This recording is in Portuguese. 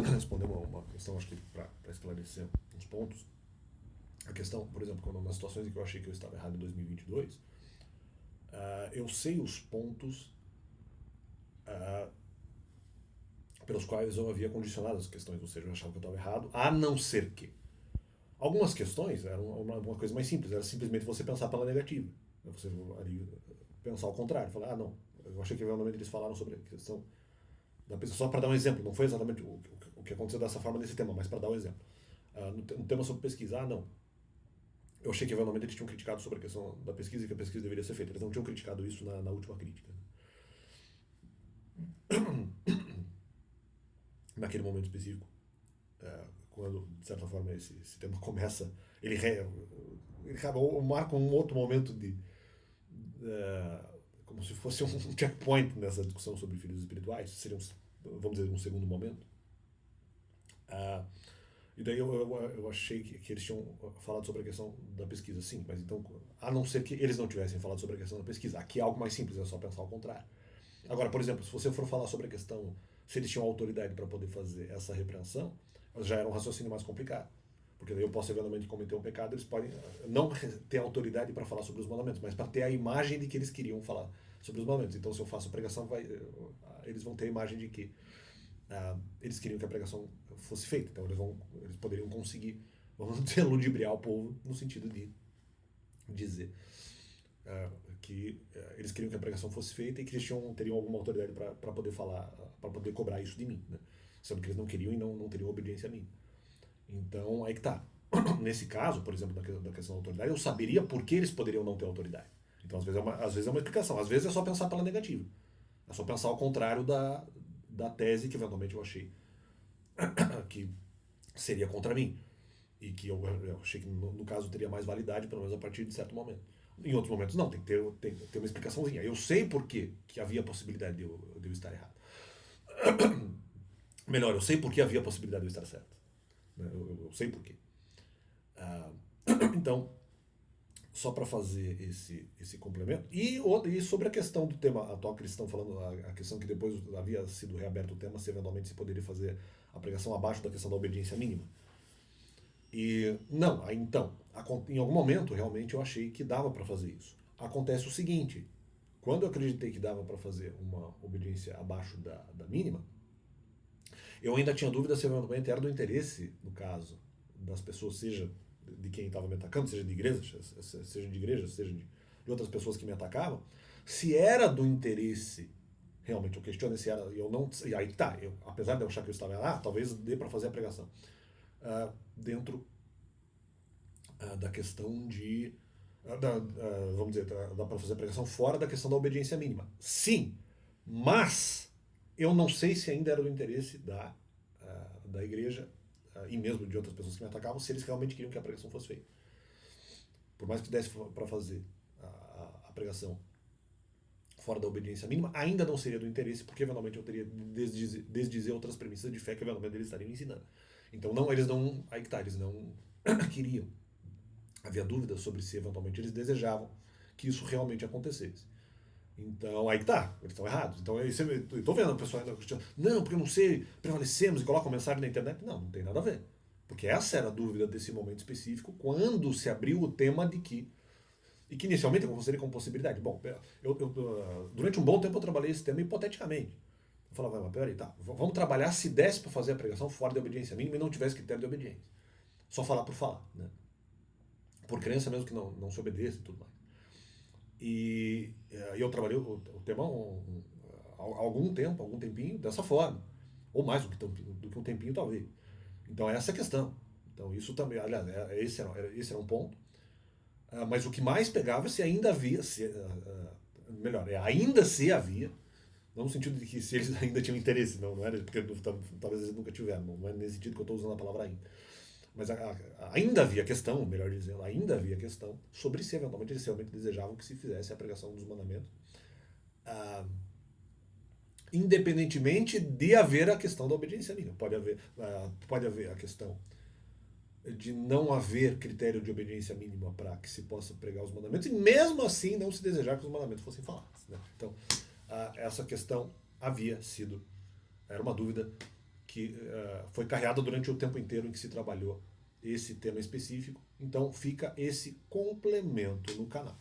responder uma questão, acho que para esclarecer uns pontos. A questão, por exemplo, quando nas situações em que eu achei que eu estava errado em 2022, eu sei os pontos pelos quais eu havia condicionado as questões, ou seja, eu achava que eu estava errado, a não ser que. Algumas questões eram uma coisa mais simples, era simplesmente você pensar pela negativa. Você ali, pensar ao contrário, falar, não, eu achei que realmente eles falaram sobre a questão da pessoa. Só para dar um exemplo, não foi exatamente o que aconteceu dessa forma nesse tema, mas para dar um exemplo. No tema sobre pesquisa, não. Eu achei que eventualmente eles tinham criticado sobre a questão da pesquisa e que a pesquisa deveria ser feita. Eles não tinham criticado isso na última crítica. Naquele momento específico, quando, de certa forma, esse tema começa, ele marca um outro momento como se fosse um checkpoint nessa discussão sobre filhos espirituais, seria, vamos dizer, um segundo momento. E daí eu achei que eles tinham falado sobre a questão da pesquisa, sim, mas então, a não ser que eles não tivessem falado sobre a questão da pesquisa, aqui é algo mais simples, é só pensar ao contrário. Agora, por exemplo, se você for falar sobre a questão se eles tinham autoridade para poder fazer essa repreensão, já era um raciocínio mais complicado. Porque daí eu posso eventualmente cometer um pecado, eles podem não ter autoridade para falar sobre os mandamentos, mas para ter a imagem de que eles queriam falar sobre os mandamentos. Então, se eu faço a pregação, eles vão ter a imagem de que eles queriam que a pregação fosse feita. Então, eles poderiam conseguir, vamos dizer, ludibriar o povo no sentido de dizer que eles queriam que a pregação fosse feita e que eles teriam alguma autoridade para poder falar, para poder cobrar isso de mim, né? Sendo que eles não queriam e não teriam obediência a mim. Então, aí que tá. Nesse caso, por exemplo, da questão da autoridade, eu saberia por que eles poderiam não ter autoridade. Então, às vezes é uma explicação, às vezes é só pensar pela negativa. É só pensar ao contrário da tese que eventualmente eu achei que seria contra mim. E que eu achei que no caso teria mais validade, pelo menos a partir de certo momento. Em outros momentos não, tem que ter uma explicaçãozinha. Eu sei por que havia a possibilidade de eu estar errado. Melhor, eu sei por que havia a possibilidade de eu estar certo. Eu sei por quê. Então, só para fazer esse complemento. E sobre a questão do tema atual que eles estão falando, a questão que depois havia sido reaberto o tema, se eventualmente se poderia fazer a pregação abaixo da questão da obediência mínima. E não, então, em algum momento realmente eu achei que dava para fazer isso. Acontece o seguinte, quando eu acreditei que dava para fazer uma obediência abaixo da mínima, eu ainda tinha dúvida se eventualmente era do interesse, no caso, das pessoas, seja de quem estava me atacando, seja de igreja, seja de outras pessoas que me atacavam, se era do interesse, realmente, eu questiono se era, eu não, e aí tá, apesar de eu achar que eu estava, talvez dê para fazer a pregação. Dentro da questão de. Vamos dizer, dá para fazer a pregação fora da questão da obediência mínima. Sim, mas eu não sei se ainda era do interesse da igreja e mesmo de outras pessoas que me atacavam, se eles realmente queriam que a pregação fosse feita. Por mais que desse para fazer a pregação fora da obediência mínima, ainda não seria do interesse, porque eventualmente eu teria desdizer outras premissas de fé que eventualmente eles estariam ensinando. Então, eles não. Aí que tá, eles não queriam. Havia dúvidas sobre se eventualmente eles desejavam que isso realmente acontecesse. Então, aí que tá, eles estão errados. Então, eu estou vendo o pessoal ainda questionando, não, porque eu não sei, prevalecemos e colocam mensagem na internet. Não tem nada a ver. Porque essa era a dúvida desse momento específico, quando se abriu o tema de que. E que inicialmente eu considerei como possibilidade. Bom, durante um bom tempo eu trabalhei esse tema hipoteticamente. Eu falava, mas peraí, tá, vamos trabalhar se desse para fazer a pregação fora da obediência mínima e não tivesse critério de obediência. Só falar por falar, né? Por crença mesmo que não se obedeça e tudo mais. E eu trabalhei o tema algum tempinho, dessa forma. Ou mais do que um tempinho, talvez. Então, essa é a questão. Então, isso também, aliás, esse era um ponto. Mas o que mais pegava é se ainda havia, melhor, ainda se havia, não no sentido de que se eles ainda tinham interesse, não era, porque talvez eles nunca tiveram, não é nesse sentido que eu estou usando a palavra ainda. Mas ainda havia questão, melhor dizendo, ainda havia questão sobre se eventualmente eles realmente desejavam que se fizesse a pregação dos mandamentos, independentemente de haver a questão da obediência mínima. Pode haver a questão de não haver critério de obediência mínima para que se possa pregar os mandamentos, e mesmo assim não se desejar que os mandamentos fossem falados. Né? Então, essa questão era uma dúvida que foi carreada durante o tempo inteiro em que se trabalhou esse tema específico. Então fica esse complemento no canal.